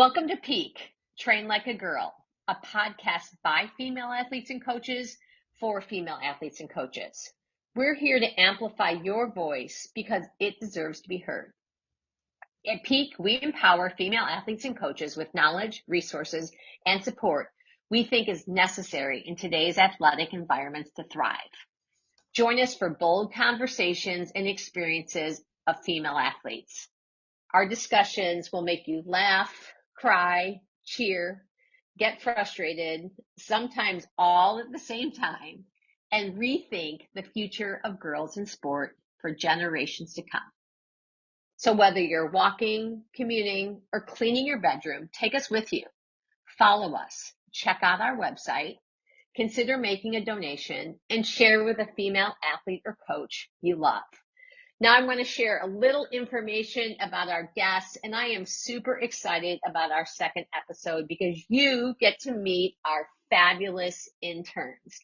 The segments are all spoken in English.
Welcome to PEAC, Train Like a Girl, a podcast by female athletes and coaches for female athletes and coaches. We're here to amplify your voice because it deserves to be heard. At PEAC, we empower female athletes and coaches with knowledge, resources, and support we think is necessary in today's athletic environments to thrive. Join us for bold conversations and experiences of female athletes. Our discussions will make you laugh, cry, cheer, get frustrated, sometimes all at the same time, and rethink the future of girls in sport for generations to come. So whether you're walking, commuting, or cleaning your bedroom, take us with you. Follow us, check out our website, consider making a donation, and share with a female athlete or coach you love. Now I'm going to share a little information about our guests, and I am super excited about our second episode because you get to meet our fabulous interns.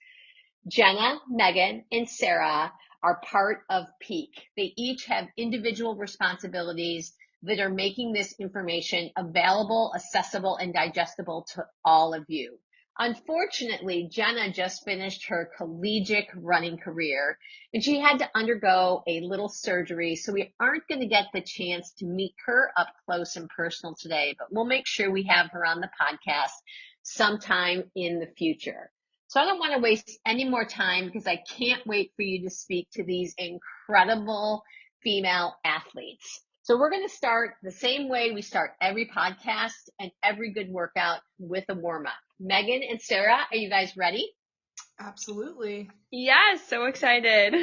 Jenna, Megan, and Sarah are part of PEAC. They each have individual responsibilities that are making this information available, accessible, and digestible to all of you. Unfortunately, Jenna just finished her collegiate running career and she had to undergo a little surgery, so we aren't going to get the chance to meet her up close and personal today, but we'll make sure we have her on the podcast sometime in the future. So I don't want to waste any more time because I can't wait for you to speak to these incredible female athletes. So we're going to start the same way we start every podcast and every good workout with a warm-up. Megan and Sarah, are you guys ready? Absolutely. Yes, so excited.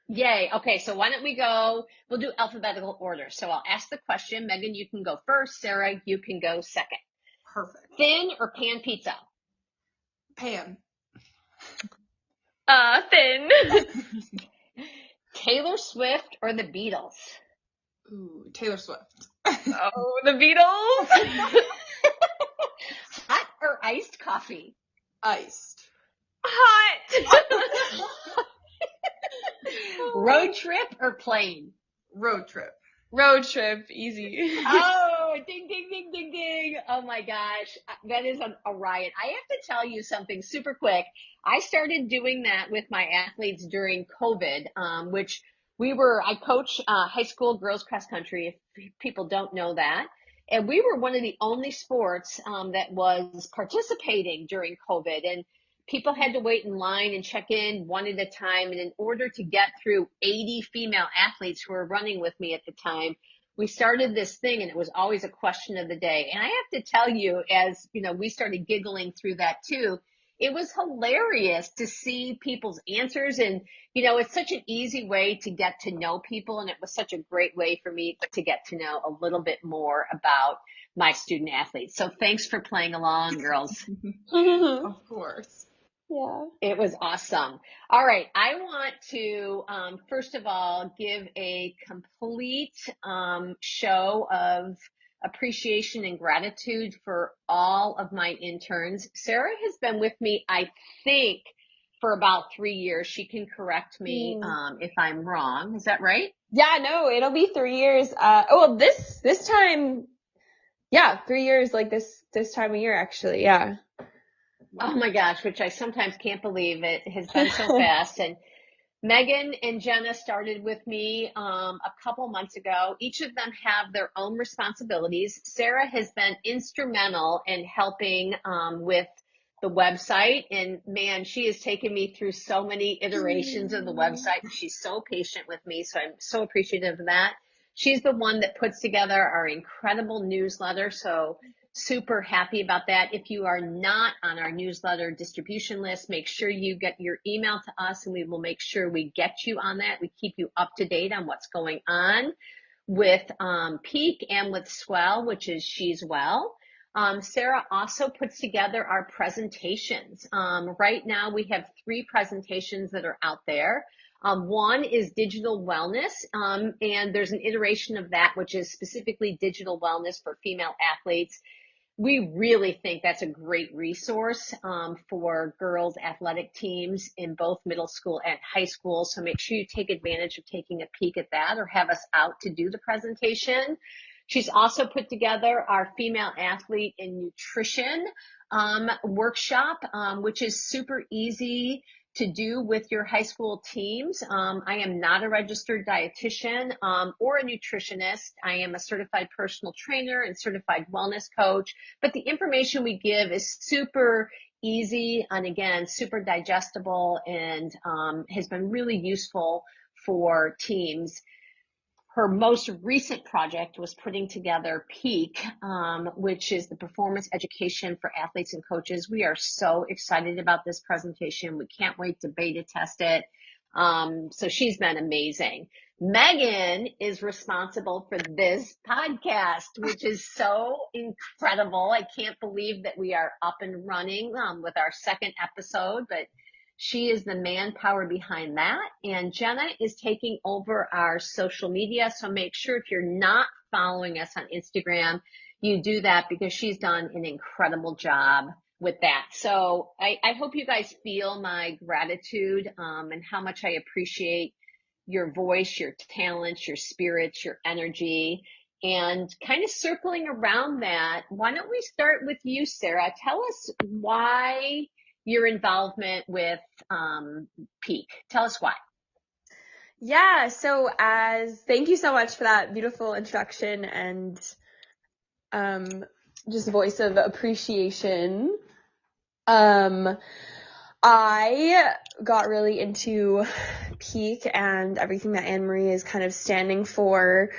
Yay. Okay, so why don't we go, we'll do alphabetical order. So I'll ask the question. Megan, you can go first. Sarah, you can go second. Perfect. Thin or pan pizza? Pan. Thin. Taylor Swift or the Beatles? Ooh, Taylor Swift. Oh, the Beatles. Hot or iced coffee? Iced. Hot. Road trip or plane? Road trip. Road trip, easy. Oh, ding, ding, ding, ding, ding. Oh my gosh. That is a riot. I have to tell you something super quick. I started doing that with my athletes during COVID, which I coach high school girls cross country, if people don't know that. And we were one of the only sports that was participating during COVID. And people had to wait in line and check in one at a time. And in order to get through 80 female athletes who were running with me at the time, we started this thing and it was always a question of the day. And I have to tell you, as you know, we started giggling through that too. It was hilarious to see people's answers. And, you know, it's such an easy way to get to know people. And it was such a great way for me to get to know a little bit more about my student athletes. So thanks for playing along, girls. Of course. Yeah. It was awesome. All right. I want to, first of all, give a complete show of appreciation and gratitude for all of my interns. Sarah has been with me, I think, for about 3 years. She can correct me if I'm wrong. Is that right? Yeah, no, it'll be 3 years. This time, 3 years, like this time of year, actually. Yeah. Oh my gosh, which I sometimes can't believe. It has been so fast. And Megan and Jenna started with me a couple months ago. Each of them have their own responsibilities. Sarah has been instrumental in helping with the website. And man, she has taken me through so many iterations of the website. And she's so patient with me. So I'm so appreciative of that. She's the one that puts together our incredible newsletter. So super happy about that. If you are not on our newsletter distribution list, make sure you get your email to us and we will make sure we get you on that. We keep you up to date on what's going on with PEAC and with Swell, which is She's Well. Sarah also puts together our presentations. Right now we have 3 presentations that are out there. One is digital wellness, and there's an iteration of that, which is specifically digital wellness for female athletes. We really think that's a great resource for girls' athletic teams in both middle school and high school. So make sure you take advantage of taking a peek at that or have us out to do the presentation. She's also put together our female athlete in nutrition workshop, which is super easy to do with your high school teams. I am not a registered dietitian or a nutritionist. I am a certified personal trainer and certified wellness coach, but the information we give is super easy and, again, super digestible, and has been really useful for teams. Her most recent project was putting together PEAC, which is the performance education for athletes and coaches. We are so excited about this presentation. We can't wait to beta test it. So she's been amazing. Megan is responsible for this podcast, which is so incredible. I can't believe that we are up and running with our second episode, but she is the manpower behind that. And Jenna is taking over our social media. So make sure if you're not following us on Instagram, you do that, because she's done an incredible job with that. So I hope you guys feel my gratitude and how much I appreciate your voice, your talents, your spirits, your energy. And kind of circling around that, why don't we start with you, Sarah? Tell us why your involvement with PEAC. Tell us why. Yeah, so thank you so much for that beautiful introduction and just voice of appreciation. I got really into PEAC and everything that Anne-Marie is kind of standing for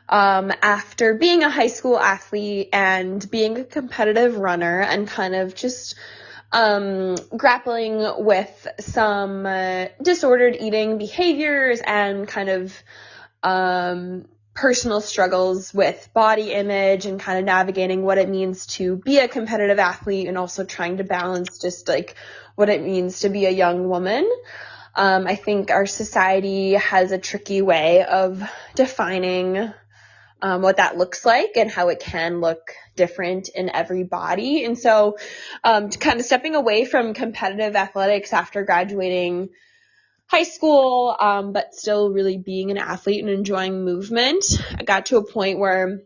after being a high school athlete and being a competitive runner, and kind of just grappling with some disordered eating behaviors and kind of personal struggles with body image, and kind of navigating what it means to be a competitive athlete, and also trying to balance just like what it means to be a young woman. I think our society has a tricky way of defining what that looks like and how it can look different in every body. And so to kind of stepping away from competitive athletics after graduating high school, but still really being an athlete and enjoying movement, I got to a point where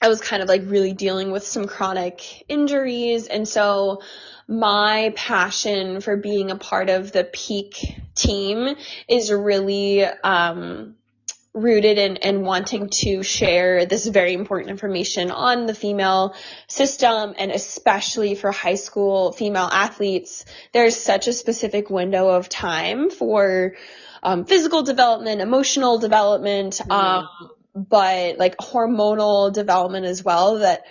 I was kind of like really dealing with some chronic injuries. And so my passion for being a part of the PEAC team is really rooted in wanting to share this very important information on the female system, and especially for high school female athletes. There's such a specific window of time for physical development, emotional development, but like hormonal development as well, that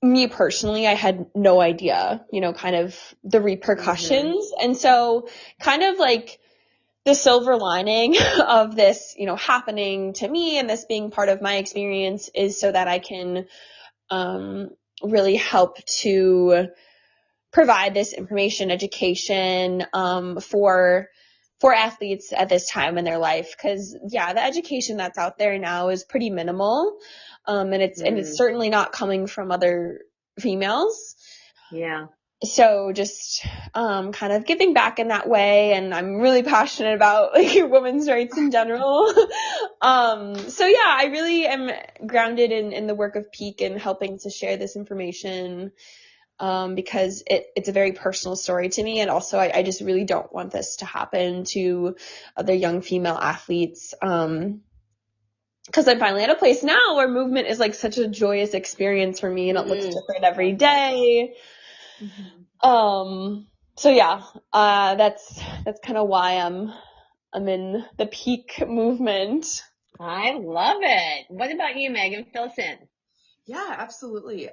me personally, I had no idea, kind of the repercussions. And so kind of like the silver lining of this, happening to me, and this being part of my experience, is so that I can really help to provide this information, education for athletes at this time in their life. Because the education that's out there now is pretty minimal, and it's certainly not coming from other females. Yeah. So just kind of giving back in that way, and I'm really passionate about like women's rights in general. I really am grounded in the work of PEAC and helping to share this information because it's a very personal story to me, and also I just really don't want this to happen to other young female athletes. Because I'm finally at a place now where movement is like such a joyous experience for me, and it looks different every day. That's kind of why I'm in the PEAC movement. I love it. What about you, Megan? Fill us in. Yeah, absolutely.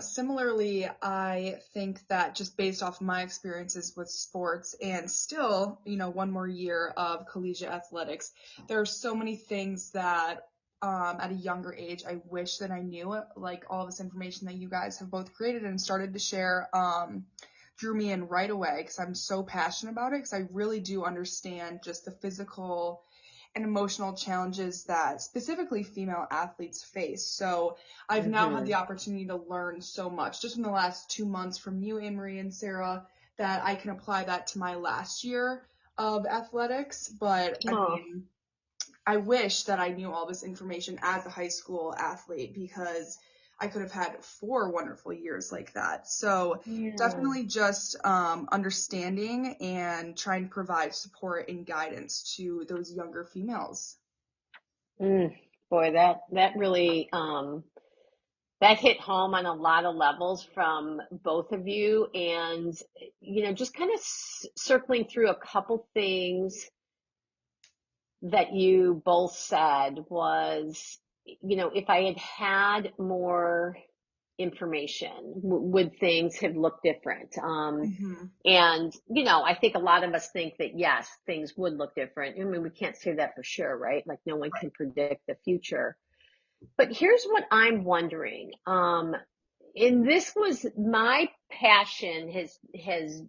Similarly, I think that just based off my experiences with sports and still, one more year of collegiate athletics, there are so many things that at a younger age, I wish that I knew. Like all this information that you guys have both created and started to share drew me in right away, because I'm so passionate about it, because I really do understand just the physical and emotional challenges that specifically female athletes face. So I've now had the opportunity to learn so much just in the last 2 months from you, Anne-Marie and Sarah, that I can apply that to my last year of athletics. But I mean, I wish that I knew all this information as a high school athlete, because I could have had 4 wonderful years like that. So definitely just understanding and trying to provide support and guidance to those younger females. Boy, that really that hit home on a lot of levels from both of you. And just kind of circling through a couple things that you both said was, if I had had more information, would things have looked different? And, I think a lot of us think that, yes, things would look different. I mean, we can't say that for sure, right? Like, no one can predict the future. But here's what I'm wondering. And this was my passion has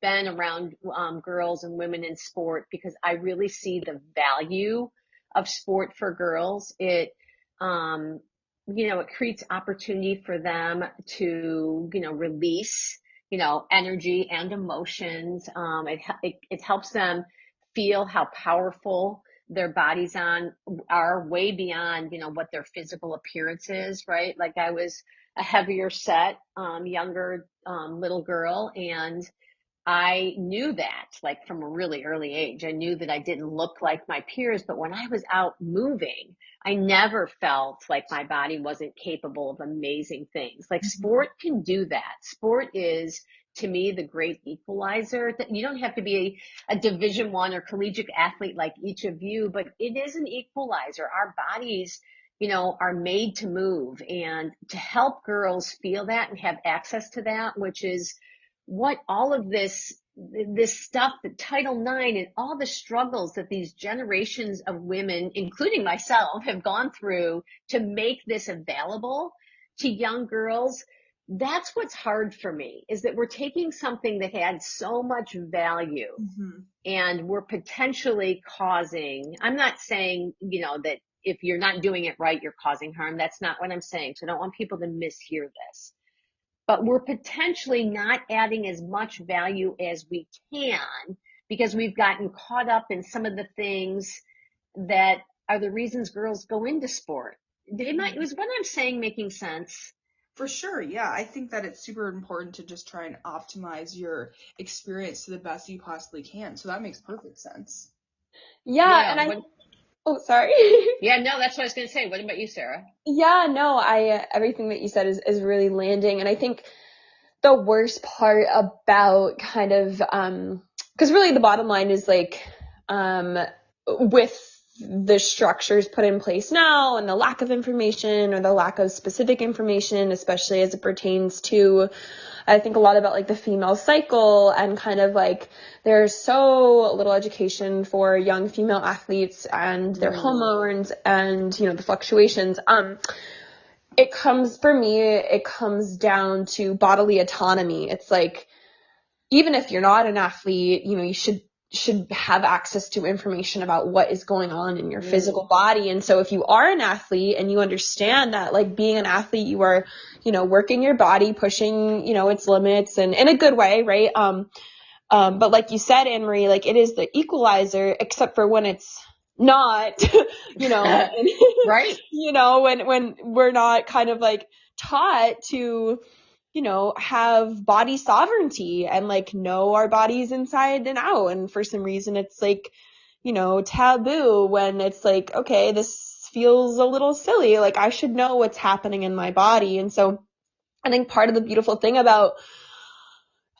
been around girls and women in sport, because I really see the value of sport for girls. It it creates opportunity for them to release energy and emotions. It helps them feel how powerful their bodies are, way beyond what their physical appearance is, right? Like, I was a heavier set, younger, little girl. And I knew that, like, from a really early age. I knew that I didn't look like my peers, but when I was out moving, I never felt like my body wasn't capable of amazing things. Like, sport can do that. Sport is, to me, the great equalizer. That you don't have to be a Division I or collegiate athlete like each of you, but it is an equalizer. Our bodies, are made to move, and to help girls feel that and have access to that, which is what all of this stuff, the Title IX and all the struggles that these generations of women, including myself, have gone through to make this available to young girls. That's what's hard for me, is that we're taking something that had so much value and we're potentially causing, I'm not saying, that if you're not doing it right, you're causing harm. That's not what I'm saying. So I don't want people to mishear this. But we're potentially not adding as much value as we can, because we've gotten caught up in some of the things that are the reasons girls go into sport. Was what I'm saying making sense? For sure, yeah. I think that it's super important to just try and optimize your experience to the best you possibly can. So that makes perfect sense. Yeah, and oh, sorry. Yeah, no, that's what I was going to say. What about you, Sarah? Yeah, no, everything that you said is really landing. And I think the worst part about kind of, because really the bottom line is like, with the structures put in place now and the lack of information or the lack of specific information, especially as it pertains to, I think a lot about like the female cycle, and kind of like there's so little education for young female athletes and their hormones and, the fluctuations. It comes down to bodily autonomy. It's like, even if you're not an athlete, you should have access to information about what is going on in your physical body. And so if you are an athlete and you understand that, like, being an athlete, you are, working your body, pushing, its limits, and in a good way, right? But like you said, Anne Marie, like, it is the equalizer, except for when it's not, right. When we're not kind of like taught to, have body sovereignty and like know our bodies inside and out. And for some reason it's like, taboo, when it's like, okay, this feels a little silly. Like, I should know what's happening in my body. And so I think part of the beautiful thing about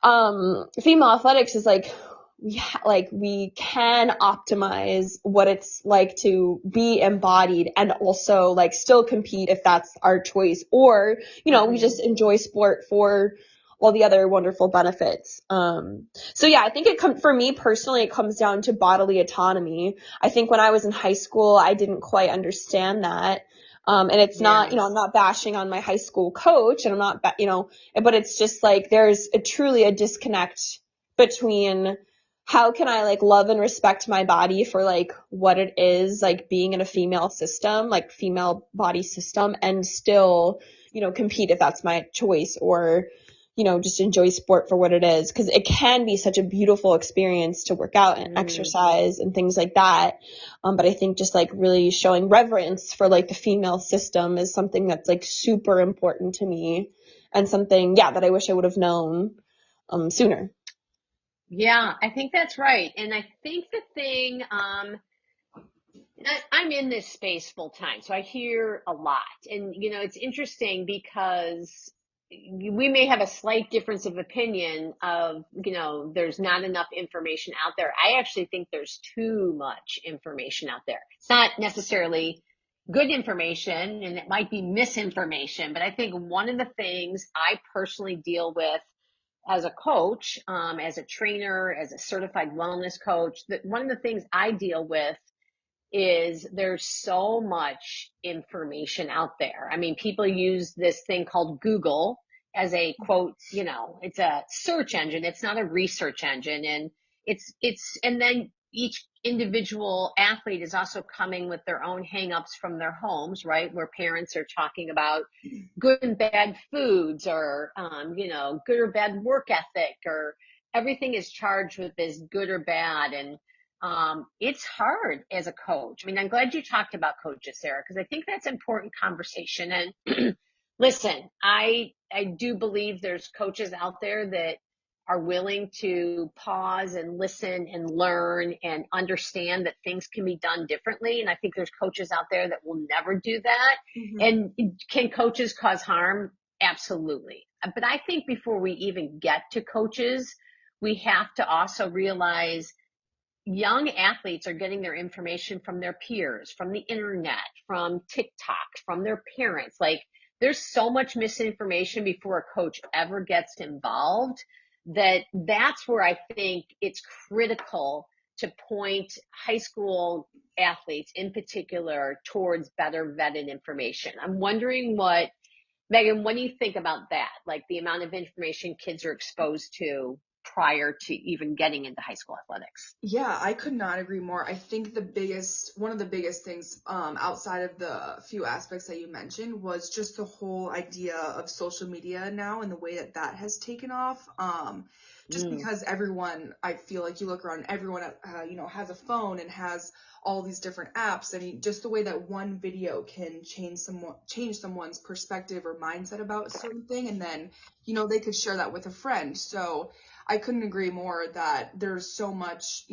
female athletics is like, we can optimize what it's like to be embodied and also like still compete if that's our choice, or, we just enjoy sport for all the other wonderful benefits. So yeah, I think for me personally, it comes down to bodily autonomy. I think when I was in high school, I didn't quite understand that. And it's not, I'm not bashing on my high school coach, and I'm not, but it's just like, there's truly a disconnect between how can I like love and respect my body for like what it is, like being in a female system, like female body system, and still, compete if that's my choice, or, just enjoy sport for what it is, because it can be such a beautiful experience to work out and exercise and things like that. But I think just like really showing reverence for like the female system is something that's like super important to me, and something, that I wish I would have known sooner. Yeah, I think that's right. And I think the thing, I'm in this space full time, so I hear a lot. And, it's interesting because we may have a slight difference of opinion of, there's not enough information out there. I actually think there's too much information out there. It's not necessarily good information, and it might be misinformation, but I think one of the things I personally deal with as a coach, as a trainer, as a certified wellness coach, that one of the things I deal with is there's so much information out there. I mean, people use this thing called Google as a quote, it's a search engine. It's not a research engine. And and then each individual athlete is also coming with their own hangups from their homes, right? Where parents are talking about good and bad foods, or, good or bad work ethic, or everything is charged with this good or bad. And it's hard as a coach. I mean, I'm glad you talked about coaches, Sarah, because I think that's important conversation. And listen, I do believe there's coaches out there that are willing to pause and listen and learn and understand that things can be done differently. And I think there's coaches out there that will never do that. And can coaches cause harm? Absolutely. But I think before we even get to coaches, we have to also realize young athletes are getting their information from their peers, from the internet, from TikTok, from their parents. Like, there's so much misinformation before a coach ever gets involved, that's where I think it's critical to point high school athletes in particular towards better vetted information. I'm wondering Megan, what do you think about that? Like the amount of information kids are exposed to prior to even getting into high school athletics. Yeah, I could not agree more. I think one of the biggest things, outside of the few aspects that you mentioned, was just the whole idea of social media now and the way that has taken off. Because everyone, I feel like you look around, everyone, has a phone and has all these different apps, and just the way that one video can change someone's perspective or mindset about a certain thing, and then, they could share that with a friend. So I couldn't agree more that there's so much,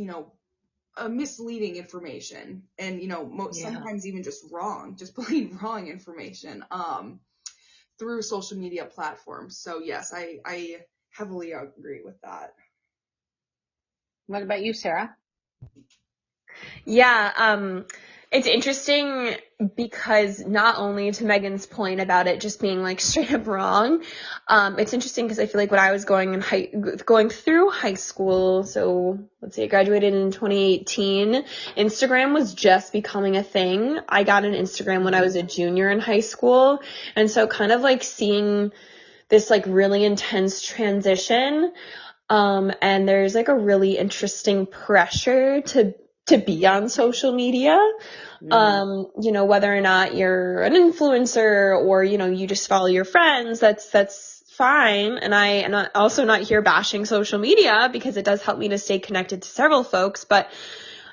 misleading information, and, sometimes even just plain wrong information, through social media platforms. So yes, I heavily agree with that. What about you, Sarah? Yeah, it's interesting because not only to Megan's point about it just being like straight up wrong, it's interesting because I feel like when I was going through high school, so let's see, I graduated in 2018, Instagram was just becoming a thing. I got an Instagram when I was a junior in high school, and so kind of like seeing this like really intense transition, and there's like a really interesting pressure to be on social media, whether or not you're an influencer or, you just follow your friends, that's fine. And I'm also not here bashing social media because it does help me to stay connected to several folks. But,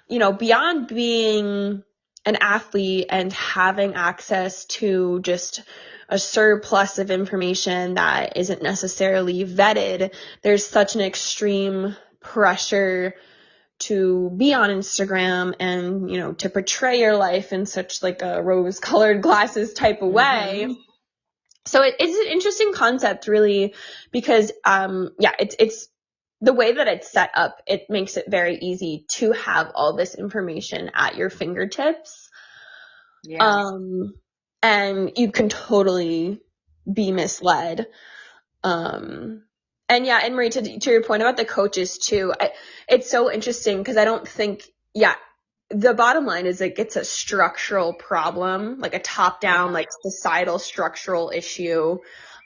beyond being an athlete and having access to just a surplus of information that isn't necessarily vetted, there's such an extreme pressure to be on Instagram and, to portray your life in such like a rose-colored glasses type of way. So it's an interesting concept, really, because, it's the way that it's set up. It makes it very easy to have all this information at your fingertips. Yeah. And you can totally be misled. And yeah, and Marie, to your point about the coaches too, it's so interesting because I don't think, the bottom line is like it's a structural problem, like a top-down, like societal structural issue,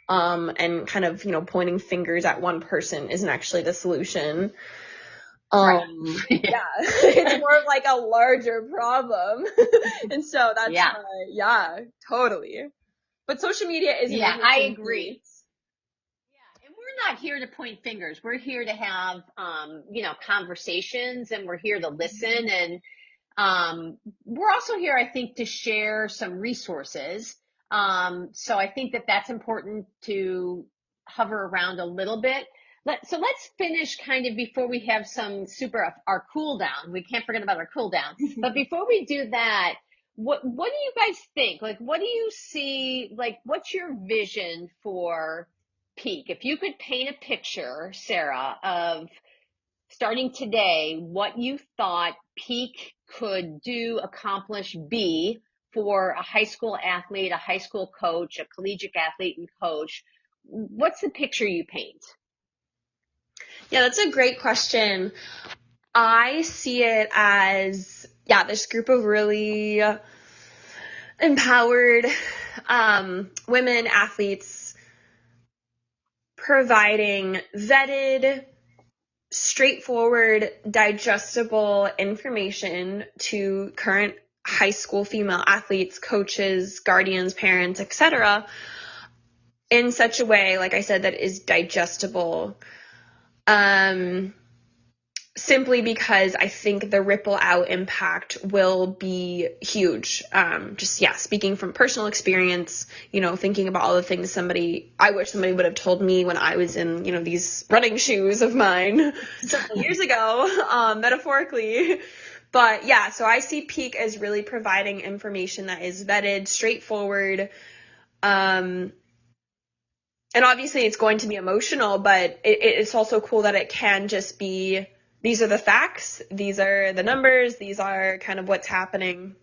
and kind of, pointing fingers at one person isn't actually the solution. Right. It's more of like a larger problem. And so that's totally. But social media is I agree. Yeah, and we're not here to point fingers. We're here to have, conversations, and we're here to listen. And we're also here, I think, to share some resources. So I think that that's important to hover around a little bit. So let's finish kind of before we have our cool down. We can't forget about our cool down. But before we do that, what do you guys think? Like, what do you see? Like, what's your vision for PEAC? If you could paint a picture, Sarah, of starting today, what you thought PEAC could do, accomplish, be for a high school athlete, a high school coach, a collegiate athlete and coach, what's the picture you paint? Yeah, that's a great question. I see it as, this group of really empowered women athletes providing vetted, straightforward, digestible information to current high school female athletes, coaches, guardians, parents, etc., in such a way, like I said, that is digestible. Simply because I think the ripple out impact will be huge. Speaking from personal experience, thinking about all the things I wish somebody would have told me when I was in, these running shoes of mine several years ago, metaphorically. But so I see PEAC as really providing information that is vetted, straightforward, and obviously it's going to be emotional, but it's also cool that it can just be, these are the facts, these are the numbers, these are kind of what's happening.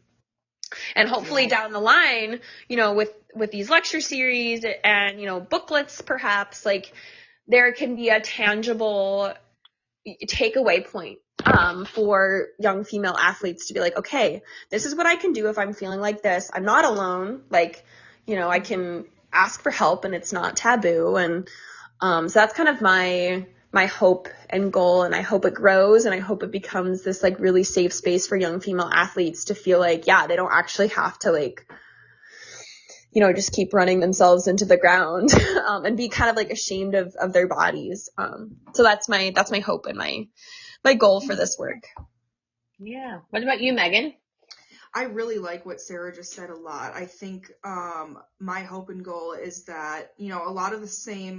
And hopefully down the line, with these lecture series and, booklets perhaps, like there can be a tangible takeaway point for young female athletes to be like, okay, this is what I can do if I'm feeling like this. I'm not alone. Like, I can ask for help and it's not taboo. And so that's kind of my hope and goal, and I hope it grows, and I hope it becomes this like really safe space for young female athletes to feel like, they don't actually have to like, just keep running themselves into the ground and be kind of like ashamed of their bodies. So that's my hope and my goal for this work. Yeah. What about you, Megan? I really like what Sarah just said a lot. I think my hope and goal is that, a lot of the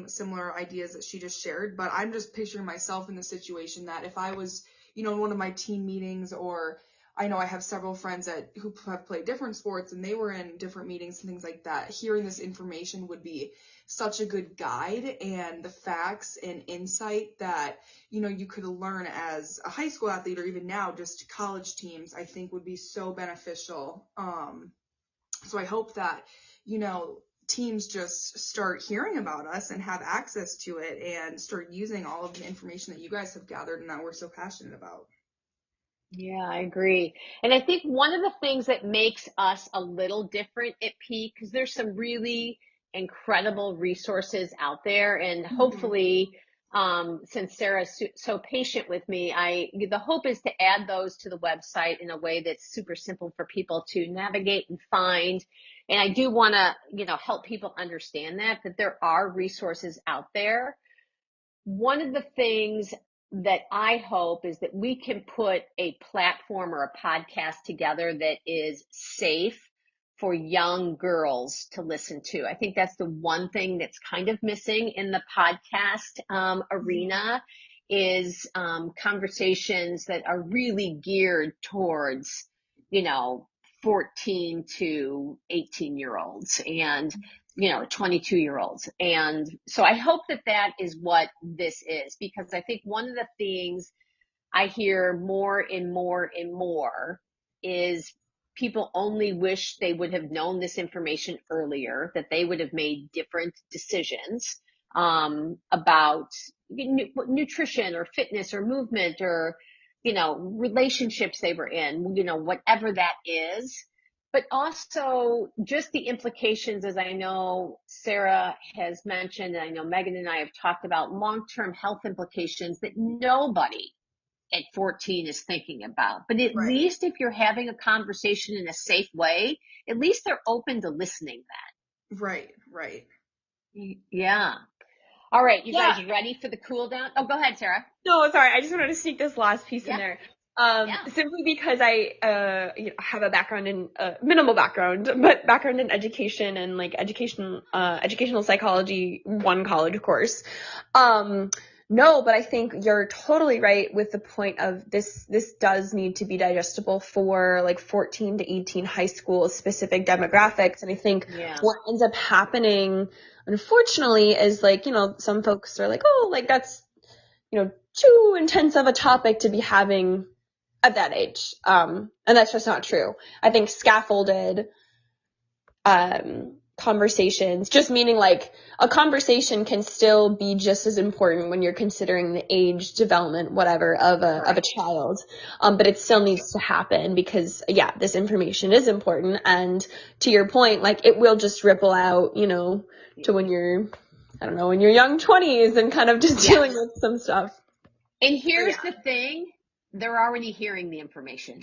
similar ideas that she just shared, but I'm just picturing myself in the situation that if I was, in one of my team meetings, or I know I have several friends who have played different sports and they were in different meetings and things like that, hearing this information would be such a good guide, and the facts and insight that, you could learn as a high school athlete, or even now just college teams, I think would be so beneficial. So I hope that, teams just start hearing about us and have access to it and start using all of the information that you guys have gathered and that we're so passionate about. Yeah, I agree. And I think one of the things that makes us a little different at PEAC, because there's some really incredible resources out there, and hopefully, since Sarah's so patient with me, the hope is to add those to the website in a way that's super simple for people to navigate and find. And I do want to, help people understand that there are resources out there. One of the things that I hope is that we can put a platform or a podcast together that is safe for young girls to listen to. I think that's the one thing that's kind of missing in the podcast arena is conversations that are really geared towards, 14 to 18-year-olds and 22-year-olds. And so I hope that is what this is, because I think one of the things I hear more and more and more is people only wish they would have known this information earlier, that they would have made different decisions about nutrition or fitness or movement or, relationships they were in, whatever that is. But also just the implications, as I know Sarah has mentioned, and I know Megan and I have talked about, long-term health implications that nobody at 14 is thinking about. But at least if you're having a conversation in a safe way, at least they're open to listening that. Right. Yeah. All right, you Yeah. guys ready for the cool down? Oh, go ahead, Sarah. No, sorry. I just wanted to sneak this last piece in Yeah. there. Yeah. Simply because I have a background in minimal background, but background in education and like educational psychology, one college course. No, but I think you're totally right with the point of this does need to be digestible for like 14 to 18 high school specific demographics. And I think Yeah. what ends up happening, unfortunately, is like, some folks are like, oh, like that's, too intense of a topic to be having at that age. And that's just not true. I think scaffolded conversations, just meaning like a conversation can still be just as important when you're considering the age, development, whatever of a child. But it still needs to happen because this information is important. And to your point, like it will just ripple out, to when you're, I don't know, in your young 20s and kind of just dealing with some stuff. And here's the thing, they're already hearing the information.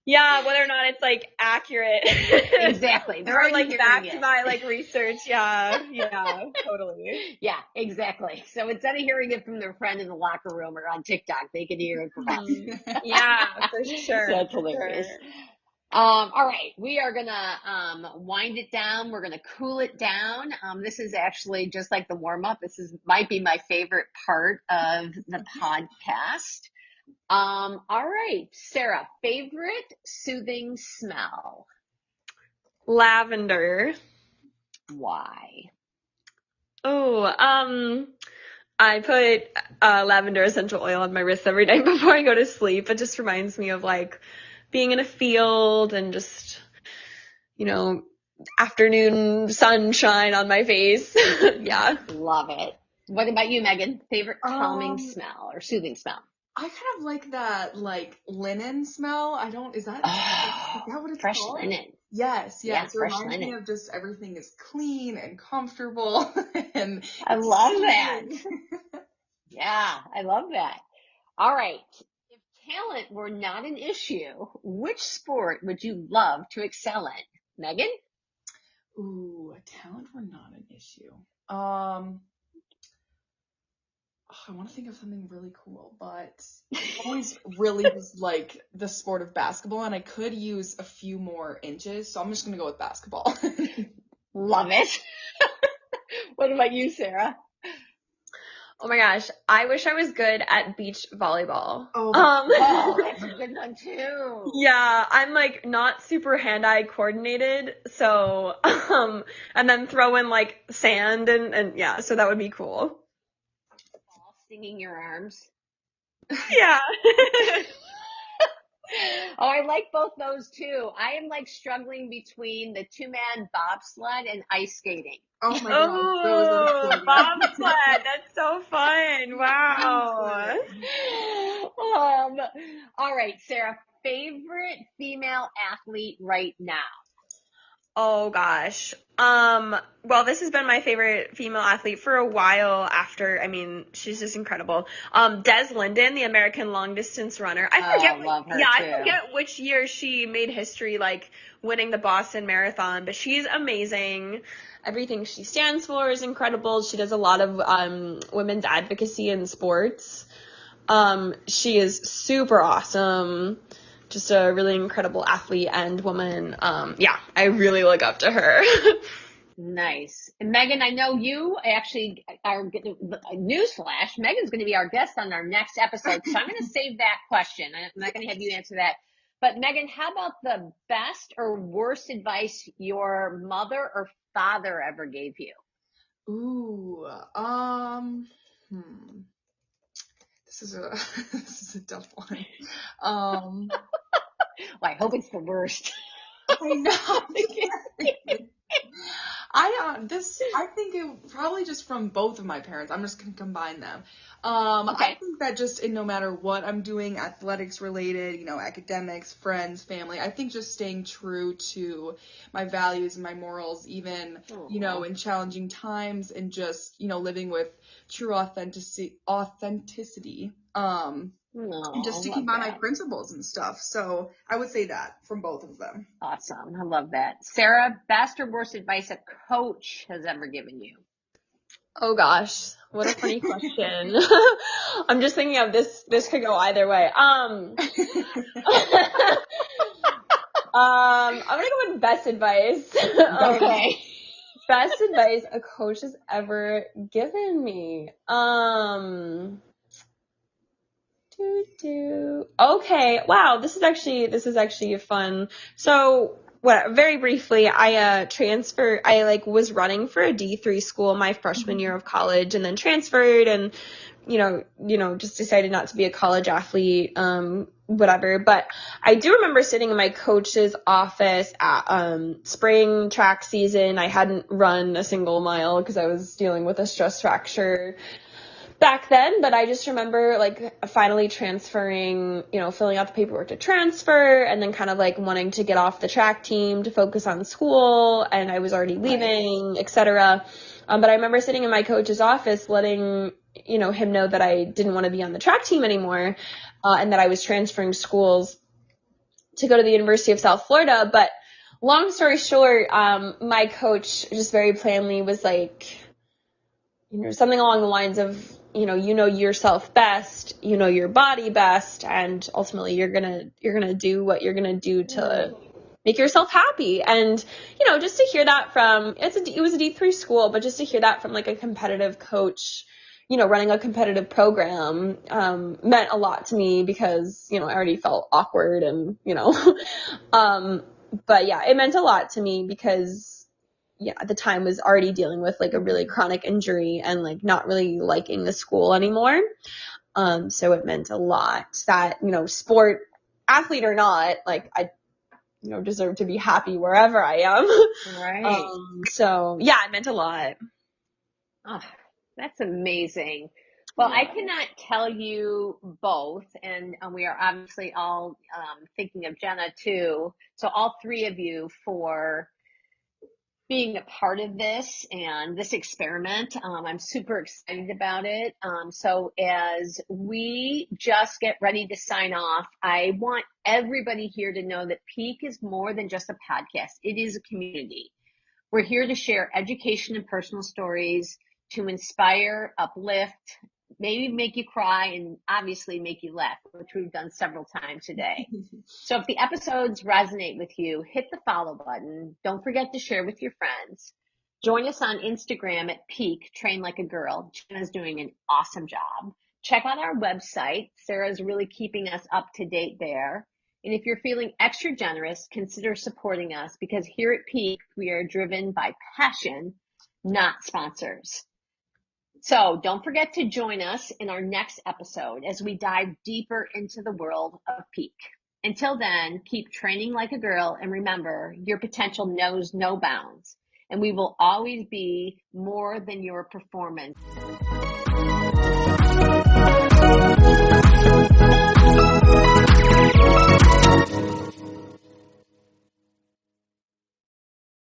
Yeah, whether or not it's like accurate. Exactly. They're already like backed hearing it. by like research. Yeah, totally. Yeah, exactly. So instead of hearing it from their friend in the locker room or on TikTok, they can hear it from us. Yeah, for sure. That's hilarious. All right, we are gonna wind it down. We're gonna cool it down. This is actually just like the warm up. Might be my favorite part of the podcast. All right, Sarah, favorite soothing smell? Lavender. Why? Oh, I put lavender essential oil on my wrist every night before I go to sleep. It just reminds me of like being in a field and just, afternoon sunshine on my face. Yeah. Love it. What about you, Megan? Favorite calming smell or soothing smell? I kind of like that, like, linen smell. Is that what it's fresh called? linen. Yes. Yeah, It fresh reminds me linen. of just everything is clean and comfortable. And I love that. Yeah, I love that. All right. If talent were not an issue, which sport would you love to excel in? Megan? Ooh, talent were not an issue. I want to think of something really cool, but I always really just like the sport of basketball, and I could use a few more inches, so I'm just going to go with basketball. Love it. What about you, Sarah? Oh my gosh, I wish I was good at beach volleyball. Oh, that's a good one too. Yeah, I'm like not super hand-eye coordinated, so and then throw in like sand and yeah, so that would be cool. Ball stinging your arms. Yeah. Oh, I like both those too. I am like struggling between the 2-man bobsled and ice skating. Oh my god, those are so good. Bobsled, that's so fun. Wow. All right, Sarah, favorite female athlete right now? Oh gosh. Well, this has been my favorite female athlete for a while she's just incredible. Des Linden, the American long distance runner. Love her too. I forget which year she made history, like winning the Boston Marathon, but she's amazing. Everything she stands for is incredible. She does a lot of women's advocacy in sports. She is super awesome. Just a really incredible athlete and woman. I really look up to her. Nice. And Megan, I know you actually are newsflash. Megan's going to be our guest on our next episode, so I'm going to save that question. I'm not going to have you answer that. But Megan, how about the best or worst advice your mother or father ever gave you? Ooh, this is a tough one. Well, I hope it's the worst. I know. I think it probably just from both of my parents. I'm just gonna combine them. Okay. I think that just no matter what I'm doing, athletics related, academics, friends, family, I think just staying true to my values and my morals, even, in challenging times, and just, living with true authenticity. And just sticking by my principles and stuff. So I would say that from both of them. Awesome. I love that. Sarah, best or worst advice a coach has ever given you? Oh gosh, what a funny question. I'm just thinking of this could go either way. I'm gonna go with best advice. Okay. Best advice a coach has ever given me. Okay. Wow. This is actually fun. So, very briefly, I transferred. I was running for a D3 school my freshman year of college, and then transferred, and just decided not to be a college athlete. Whatever. But I do remember sitting in my coach's office at spring track season. I hadn't run a single mile because I was dealing with a stress fracture back then, but I just remember finally transferring, filling out the paperwork to transfer, and then kind of wanting to get off the track team to focus on school, and I was already leaving, etc. But I remember sitting in my coach's office letting him know that I didn't want to be on the track team anymore, and that I was transferring schools to go to the University of South Florida. But long story short, my coach just very plainly was something along the lines of, you know yourself best, your body best, and ultimately you're gonna do what you're gonna do to make yourself happy. And, just to hear that from, it was a D3 school, but just to hear that from a competitive coach, running a competitive program, meant a lot to me because, I already felt awkward and, but yeah, it meant a lot to me because at the time was already dealing with a really chronic injury and not really liking the school anymore. So it meant a lot that, sport athlete or not, I, deserve to be happy wherever I am. Right. So yeah, it meant a lot. Oh, that's amazing. Well, I cannot tell you both, and we are obviously all thinking of Jenna too. So all three of you for being a part of this and this experiment. I'm super excited about it. So as we just get ready to sign off, I want everybody here to know that PEAC is more than just a podcast. It is a community. We're here to share education and personal stories to inspire, uplift, maybe make you cry, and obviously make you laugh, which we've done several times today. So if the episodes resonate with you, hit the follow button. Don't forget to share with your friends. Join us on Instagram at PEAC, Train Like a Girl. Jenna's doing an awesome job. Check out our website. Sarah's really keeping us up to date there. And if you're feeling extra generous, consider supporting us because here at PEAC, we are driven by passion, not sponsors. So don't forget to join us in our next episode as we dive deeper into the world of PEAC. Until then, keep training like a girl, and remember, your potential knows no bounds, and we will always be more than your performance.